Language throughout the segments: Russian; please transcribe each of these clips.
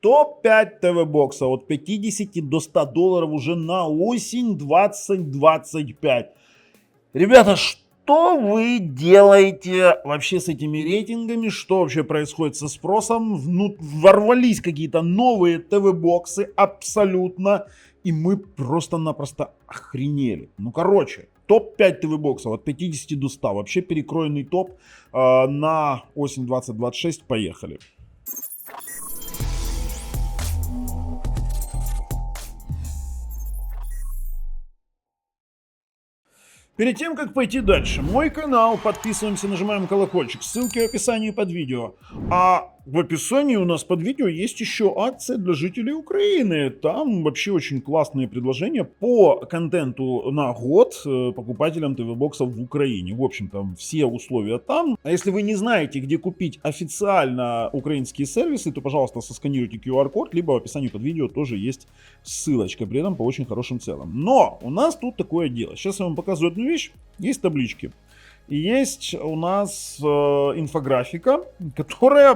Топ-5 ТВ-бокса от 50 до 100 долларов уже на осень 2025. Ребята, что вы делаете вообще с этими рейтингами? Что вообще происходит со спросом? Ворвались какие-то новые ТВ-боксы абсолютно. И мы просто-напросто охренели. Ну, короче, топ-5 ТВ-боксов от 50 до 100. Вообще перекроенный топ на осень 2026. Поехали. Перед тем, как пойти дальше, мой канал, подписываемся, нажимаем колокольчик, ссылки в описании под видео. А в описании у нас под видео есть еще акция для жителей Украины. Там вообще очень классные предложения по контенту на год покупателям ТВ-боксов в Украине. В общем-то, все условия там. А если вы не знаете, где купить официально украинские сервисы, то, пожалуйста, сосканируйте QR-код, либо в описании под видео тоже есть ссылочка, при этом по очень хорошим целям. Но у нас тут такое дело. Сейчас я вам показываю одну вещь. Есть таблички. И есть у нас инфографика, которая,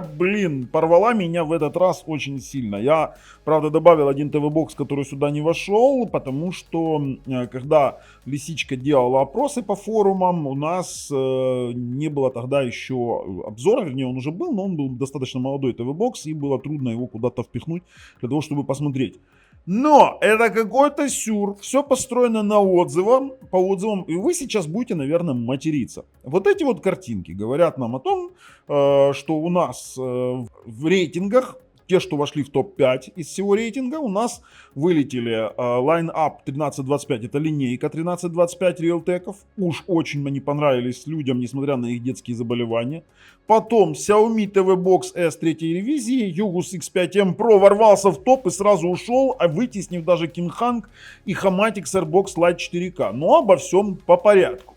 порвала меня в этот раз очень сильно. Я, правда, добавил один ТВ-бокс, который сюда не вошел, потому что, когда Лисичка делала опросы по форумам, у нас не было тогда еще обзора, вернее, он уже был, но он был достаточно молодой ТВ-бокс, и было трудно его куда-то впихнуть для того, чтобы посмотреть. Но это какой-то сюр, все построено на по отзывам, и вы сейчас будете, наверное, материться. Вот эти вот картинки говорят нам о том, что у нас в рейтингах, те, что вошли в топ-5 из всего рейтинга, у нас вылетели Line-Up 1325, это линейка 1325 реалтеков. Уж очень они понравились людям, несмотря на их детские заболевания. Потом Xiaomi TV Box S 3 ревизии, Yugus X5M Pro ворвался в топ и сразу ушел, вытеснив даже King Hang и Hamatix Airbox Lite 4K. Но обо всем по порядку.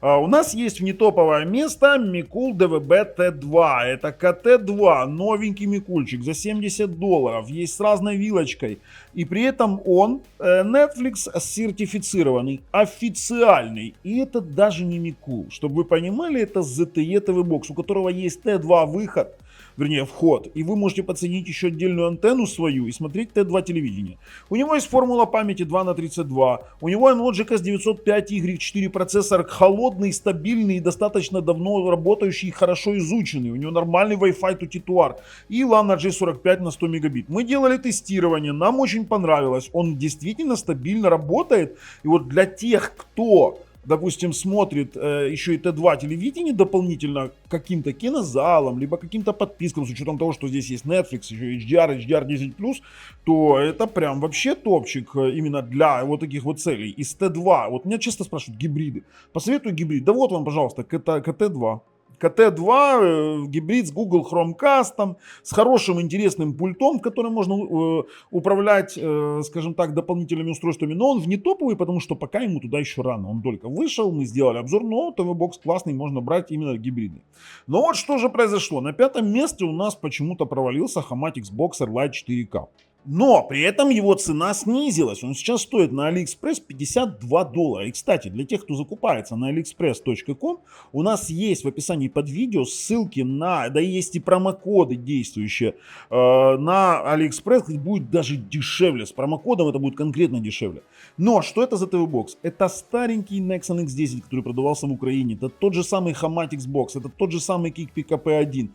У нас есть внетоповое место Микул DVB T2. Это КТ-2, новенький микульчик за 70 долларов. Есть с разной вилочкой. И при этом он Netflix сертифицированный, официальный. И это даже не Микул. Чтобы вы понимали, это ZTE TV Box, у которого есть T2 выход. Вернее, вход. И вы можете подсоединить еще отдельную антенну свою и смотреть Т2 телевидение. У него есть формула памяти 2х32. У него Amlogic S905Y4 процессор холодный, стабильный и достаточно давно работающий и хорошо изученный. У него нормальный Wi-Fi тутитуар и LAN RJ45 на 100 мегабит. Мы делали тестирование, нам очень понравилось. Он действительно стабильно работает. И вот для тех, кто, допустим, смотрит еще и Т2 телевидение дополнительно каким-то кинозалом, либо каким-то подпискам, с учетом того, что здесь есть Netflix, еще HDR, HDR10+, то это прям вообще топчик именно для вот таких вот целей. Из Т2, вот меня часто спрашивают гибриды. Посоветую гибрид. Да вот вам, пожалуйста, КТ-2. КТ-2, гибрид с Google Chromecast, с хорошим интересным пультом, которым можно управлять, скажем так, дополнительными устройствами. Но он внетоповый, потому что пока ему туда еще рано. Он только вышел, мы сделали обзор, но ТВ-бокс классный, можно брать именно гибридный. Но вот что же произошло. На пятом месте у нас почему-то провалился Hamatix Boxer Lite 4K. Но при этом его цена снизилась. Он сейчас стоит на AliExpress 52 доллара. И, кстати, для тех, кто закупается на aliexpress.com, у нас есть в описании под видео ссылки на, да и есть и промокоды действующие на AliExpress. Будет даже дешевле. С промокодом это будет конкретно дешевле. Но что это за ТВ-бокс? Это старенький Nexon X10, который продавался в Украине. Это тот же самый Hamatix Box. Это тот же самый Kickpick AP1.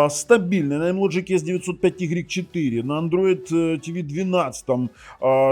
Стабильный на Amlogic S905Y4. На Android TV 12,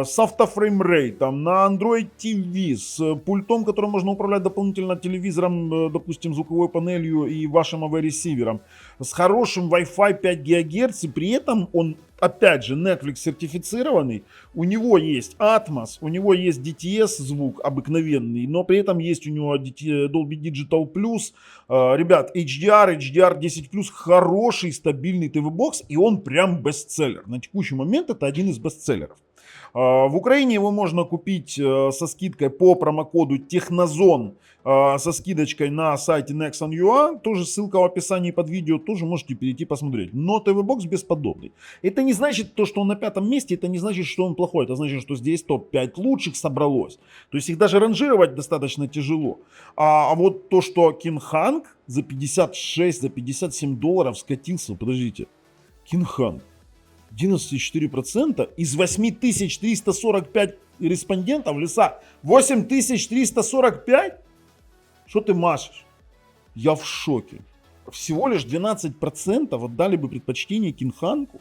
с автофреймрейтом, на Android TV, с пультом, которым можно управлять дополнительно телевизором, допустим, звуковой панелью и вашим AV-ресивером, с хорошим Wi-Fi 5 ГГц, и при этом он, опять же, Netflix сертифицированный, у него есть Atmos, у него есть DTS звук обыкновенный, но при этом есть у него Dolby Digital Plus, ребят, HDR, HDR10+, хороший стабильный ТВ-бокс, и он прям бестселлер. На текущий момент это один из бестселлеров. В Украине его можно купить со скидкой по промокоду Технозон, со скидочкой на сайте Nexon.ua, тоже ссылка в описании под видео, тоже можете перейти посмотреть. Но ТВ-бокс бесподобный. Это не значит то, что он на пятом месте, это не значит, что он плохой, это значит, что здесь топ-5 лучших собралось. То есть их даже ранжировать достаточно тяжело. А вот то, что King Hang за 56, за 57 долларов скатился, подождите, King Hang. 11,4% из 8345 респондентов леса. 8345? Что ты машешь? Я в шоке. Всего лишь 12% отдали бы предпочтение Кинханку.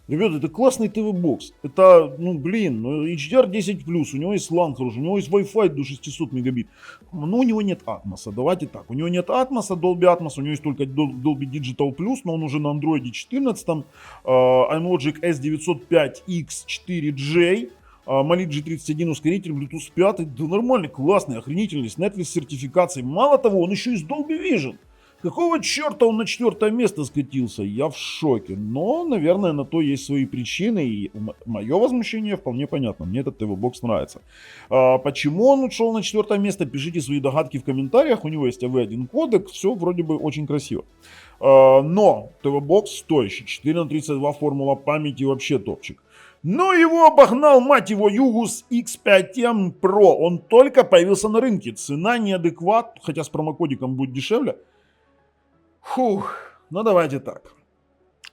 Ребята, это классный ТВ-бокс. Это, HDR 10+, у него есть LAN хороший, у него есть Wi-Fi до 600 мегабит. Но у него нет Atmos, давайте так. У него нет Atmos, Dolby Atmos, у него есть только Dolby Digital Plus, но он уже на Android 14, iMlogic S905X4J, Mali G31 ускоритель, Bluetooth 5, да нормальный, классный, охренительный, с Netflix сертификацией. Мало того, он еще и с Dolby Vision. Какого черта он на 4 место скатился? Я в шоке. Но, наверное, на то есть свои причины. И мое возмущение вполне понятно. Мне этот ТВ-бокс нравится. Почему он ушел на 4 место? Пишите свои догадки в комментариях. У него есть AV1 кодек. Все вроде бы очень красиво. Но ТВ-бокс стоящий. 4х32 формула памяти вообще топчик. Но его обогнал, мать его, Югус X5M Pro. Он только появился на рынке. Цена неадекват. Хотя с промокодиком будет дешевле. Ну давайте так.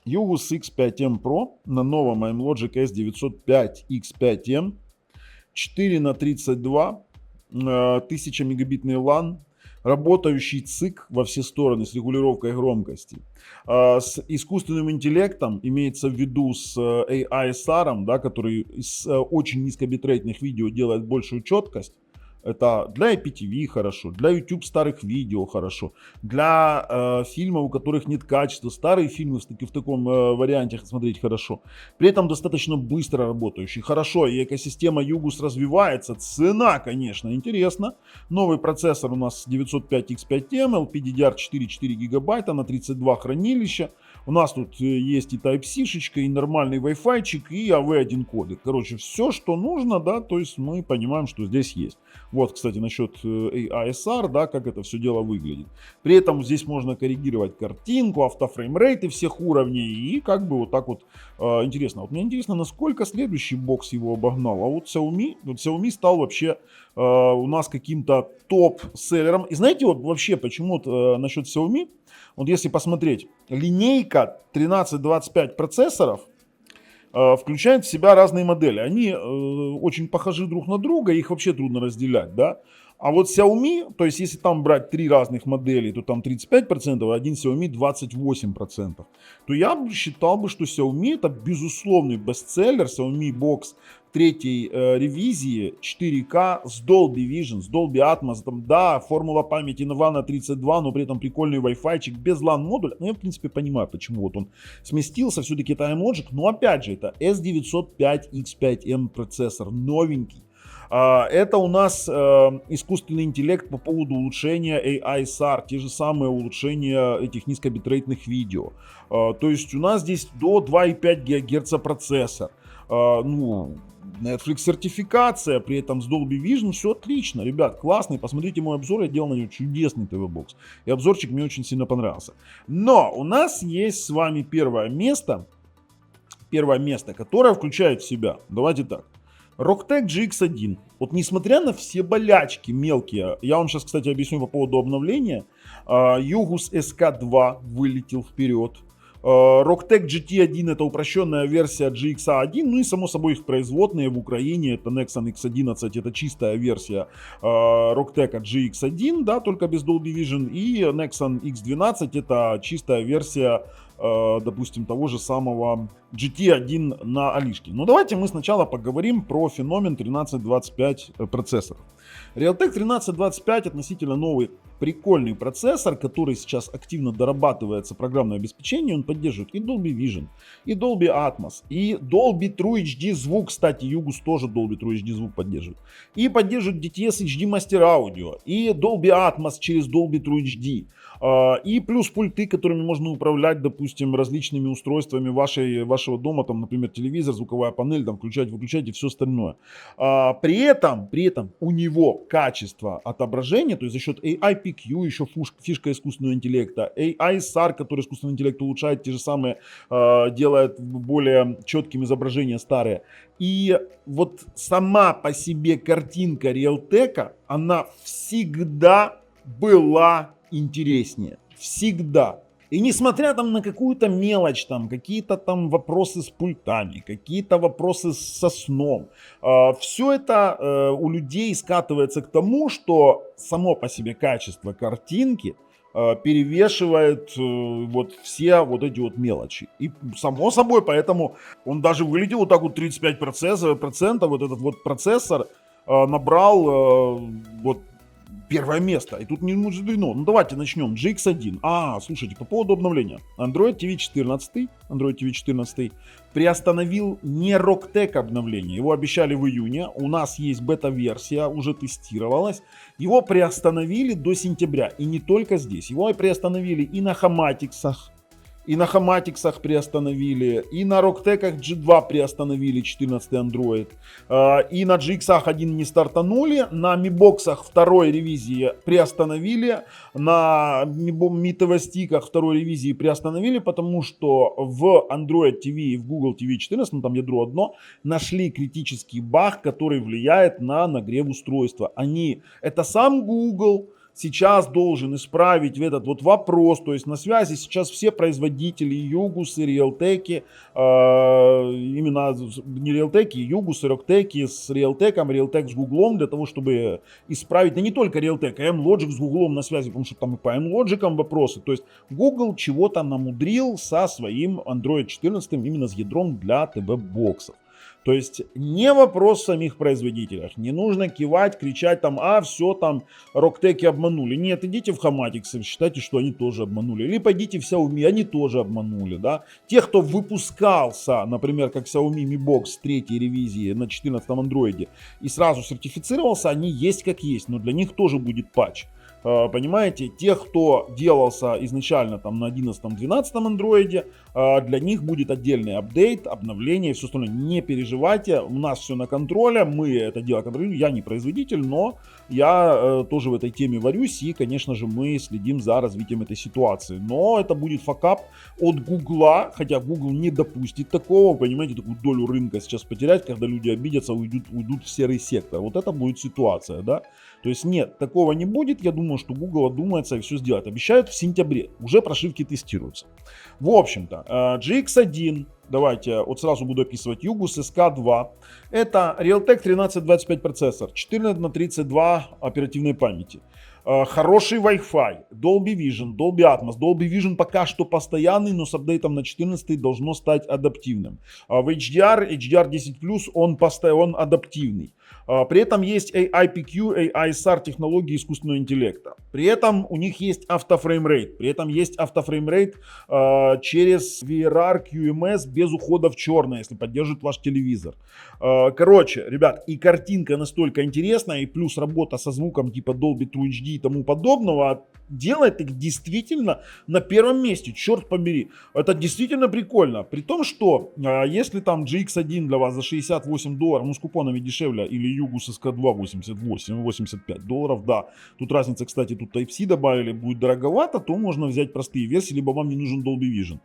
Югус X5M Pro на новом iMlogic S905X5M 4х32, 1000 мегабитный LAN, работающий ЦИК во все стороны с регулировкой громкости, с искусственным интеллектом, имеется в виду с AI-SAR, да, который из очень низкобитрейтных видео делает большую четкость. Это для IPTV хорошо, для YouTube старых видео хорошо, для фильмов, у которых нет качества, старые фильмы в таком варианте смотреть хорошо. При этом достаточно быстро работающий, хорошо, и экосистема Югус развивается. Цена, конечно, интересна. Новый процессор у нас 905X5M, LPDDR4 4 гигабайта на 32 хранилища. У нас тут есть и Type-C-шечка, и нормальный Wi-Fi-чик, и AV1 кодек. Короче, все, что нужно, да, то есть мы понимаем, что здесь есть. Вот, кстати, насчет AI-SAR, да, как это все дело выглядит. При этом здесь можно коррегировать картинку, автофреймрейты всех уровней, и как бы вот так вот интересно. Вот мне интересно, насколько следующий бокс его обогнал. А вот Xiaomi стал вообще у нас каким-то топ-селлером. И знаете, вот вообще почему-то насчет Xiaomi, вот если посмотреть, линейка 1325 процессоров включает в себя разные модели. Они очень похожи друг на друга, их вообще трудно разделять, да. А вот Xiaomi, то есть если там брать 3 разных модели, то там 35%, а один Xiaomi 28%. То я бы считал, что Xiaomi это безусловный бестселлер. Xiaomi Box 3 ревизии 4К с Dolby Vision, с Dolby Atmos. Там, да, формула памяти на 32, но при этом прикольный Wi-Fi-чик без LAN-модуля. Ну, я, в принципе, понимаю, почему вот он сместился. Все-таки это iMlogic. Но, опять же, это S905X5M процессор, новенький. Это у нас искусственный интеллект по поводу улучшения AI-SAR, те же самые улучшения этих низкобитрейтных видео. То есть у нас здесь до 2,5 ГГц процессор. Netflix сертификация, при этом с Dolby Vision, все отлично, ребят, классный, посмотрите мой обзор, я делал на него чудесный ТВ-бокс, и обзорчик мне очень сильно понравился. Но у нас есть с вами первое место, которое включает в себя, давайте так, Rocktech GX1. Вот несмотря на все болячки мелкие, я вам сейчас, кстати, объясню по поводу обновления, Югус SK2 вылетел вперед. Rocktech GT1 это упрощенная версия GX1, ну и само собой их производные в Украине, это Nexon X11, это чистая версия Rocktech GX1, да, только без Dolby Vision, и Nexon X12 это чистая версия, допустим, того же самого GT1 на Алишке. Но давайте мы сначала поговорим про феномен 1325 процессоров. Realtek 1325 относительно новый прикольный процессор, который сейчас активно дорабатывается программное обеспечение. Он поддерживает и Dolby Vision, и Dolby Atmos, и Dolby True HD звук. Кстати, Югус тоже Dolby True HD звук поддерживает. И поддерживает DTS HD Master Audio, и Dolby Atmos через Dolby True HD. И плюс пульты, которыми можно управлять, допустим, различными устройствами вашего дома, там, например, телевизор, звуковая панель, там, включать, выключать и все остальное. При этом у него качество отображения, то есть за счет AIPQ, еще фишка искусственного интеллекта, AI-SAR, который искусственный интеллект улучшает, те же самые, делает более четким изображения старые. И вот сама по себе картинка Realtek, она всегда была интереснее. Всегда. И несмотря там на какую-то мелочь, там какие-то там вопросы с пультами, какие-то вопросы со сном, все это у людей скатывается к тому, что само по себе качество картинки перевешивает вот все вот эти вот мелочи. И само собой, поэтому он даже вылетел вот так вот 35%, вот этот вот процессор набрал вот первое место. И тут не мудрено. Ну давайте начнем. GX1. Слушайте, по поводу обновления. Android TV 14 приостановил не Rocktech обновление. Его обещали в июне. У нас есть бета-версия, уже тестировалась. Его приостановили до сентября. И не только здесь. Его приостановили и на Hamatix'ах. И на Hamatix'ах приостановили, и на Rocktech'ах G2 приостановили 14 Android, и на GX 1 не стартанули, на Mi Box'ах второй ревизии приостановили, на Mi TV стиках второй ревизии приостановили, потому что в Android TV и в Google TV 14, ну там ядро одно, нашли критический баг, который влияет на нагрев устройства. Это сам Google сейчас должен исправить этот вот вопрос, то есть на связи сейчас все производители Югусы, Realtek, именно не Realtek, Югусы, Rocktech с Realtek, Realtek с Гуглом, для того, чтобы исправить, да не только Realtek, а M-Logic с Гуглом на связи, потому что там и по M-Logic вопросы, то есть Google чего-то намудрил со своим Android 14, именно с ядром для ТВ-боксов. То есть не вопрос в самих производителях. Не нужно кивать, кричать там, все там Rocktech обманули. Нет, идите в Hamatix, считайте, что они тоже обманули. Или пойдите в Xiaomi, они тоже обманули. Да? Те, кто выпускался, например, как Xiaomi Mi Box 3 ревизии на 14 андроиде и сразу сертифицировался, они есть как есть, но для них тоже будет патч. Понимаете, тех, кто делался изначально там на 11-12 андроиде, для них будет отдельный апдейт, обновление и все остальное. Не переживайте, у нас все на контроле, мы это дело контролируем. Я не производитель, но я тоже в этой теме варюсь, и, конечно же, мы следим за развитием этой ситуации. Но это будет факап от Гугла, хотя Google не допустит такого, понимаете, такую долю рынка сейчас потерять, когда люди обидятся, уйдут в серый сектор. Вот это будет ситуация, да. То есть нет, такого не будет. Я думаю, что Google одумается и все сделает. Обещают в сентябре. Уже прошивки тестируются. В общем-то, GX1, давайте вот сразу буду описывать, Югус SK2. Это Realtek 1325 процессор, 14 на 32 оперативной памяти. Хороший Wi-Fi, Dolby Vision, Dolby Atmos. Dolby Vision пока что постоянный, но с апдейтом на 14 должно стать адаптивным. В HDR10+, он адаптивный. При этом есть AIPQ, AISR технологии искусственного интеллекта. При этом у них есть автофреймрейт. При этом есть автофреймрейт через VRR, QMS без ухода в черное, если поддержит ваш телевизор. Короче, ребят, и картинка настолько интересная, и плюс работа со звуком типа Dolby True HD и тому подобного делает их действительно на первом месте, черт побери. Это действительно прикольно. При том, что если там GX1 для вас за $68, ну с купонами дешевле, или Югус SK2 $85, да. Тут разница, кстати, тут Type-C добавили, будет дороговато, то можно взять простые версии, либо вам не нужен Dolby Vision.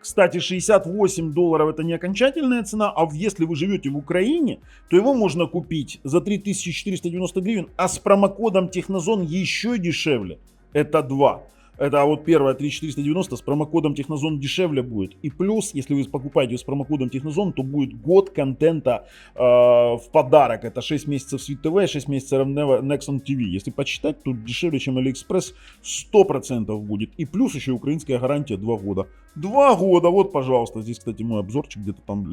Кстати, $68 это не окончательная цена, а если вы живете в Украине, то его можно купить за 3490 гривен, а с промокодом Технозон еще дешевле. Это 2. Это вот первое 3490 с промокодом Технозон дешевле будет. И плюс, если вы покупаете с промокодом Технозон, то будет год контента в подарок. Это 6 месяцев Sweet TV, 6 месяцев Nexon TV. Если почитать, то дешевле, чем AliExpress 100% будет. И плюс еще украинская гарантия 2 года. 2 года, вот, пожалуйста. Здесь, кстати, мой обзорчик где-то там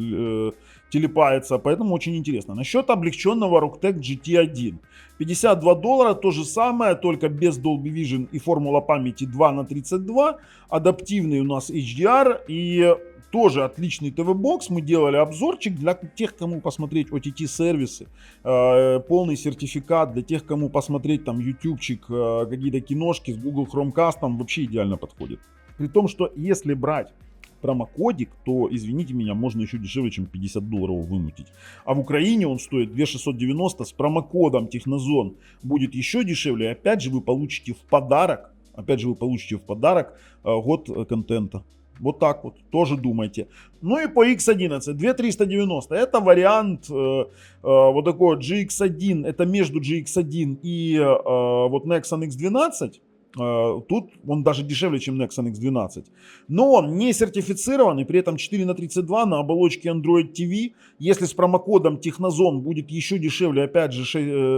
телепается. Поэтому очень интересно. Насчет облегченного Rocktech GT1. $52, то же самое, только без Dolby Vision и формула памяти 2 на 32. Адаптивный у нас HDR и тоже отличный ТВ-бокс. Мы делали обзорчик для тех, кому посмотреть OTT-сервисы, полный сертификат, для тех, кому посмотреть там ютубчик, какие-то киношки с Google Chromecast, вообще идеально подходит. При том, что если брать промокодик, то, извините меня, можно еще дешевле, чем $50 вымутить. А в Украине он стоит 2690, с промокодом Технозон будет еще дешевле. И опять же вы получите в подарок, год контента. Вот так вот, тоже думайте. Ну и по X11, 2390, это вариант вот такой GX1, это между GX1 и вот Nexon X12. Тут он даже дешевле, чем Nexon X12. Но он не сертифицирован, и при этом 4 на 32 на оболочке Android TV. Если с промокодом Технозон будет еще дешевле, опять же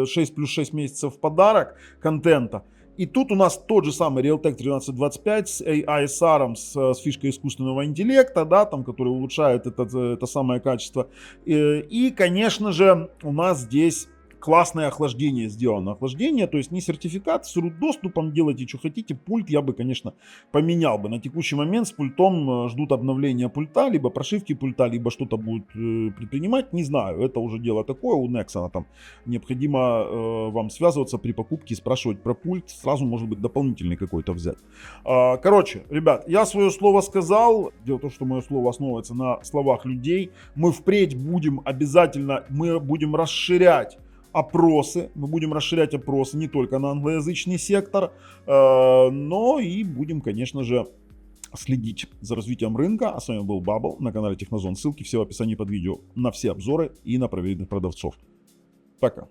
6 плюс 6 месяцев в подарок контента. И тут у нас тот же самый Realtek 1325 с AISR, с фишкой искусственного интеллекта, да, там, который улучшает это самое качество. И, конечно же, у нас здесь классное охлаждение сделано. Охлаждение, то есть не сертификат, с root-доступом, делайте, что хотите. Пульт я бы, конечно, поменял бы. На текущий момент с пультом ждут обновления пульта, либо прошивки пульта, либо что-то будут предпринимать. Не знаю, это уже дело такое у Nexon. Там необходимо вам связываться при покупке, спрашивать про пульт. Сразу, может быть, дополнительный какой-то взять. Короче, ребят, я свое слово сказал. Дело в том, что мое слово основывается на словах людей. Мы впредь будем обязательно, мы будем расширять опросы, мы будем расширять опросы не только на англоязычный сектор, но и будем, конечно же, следить за развитием рынка. А с вами был Бабл на канале Технозон. Ссылки все в описании под видео на все обзоры и на проверенных продавцов. Пока.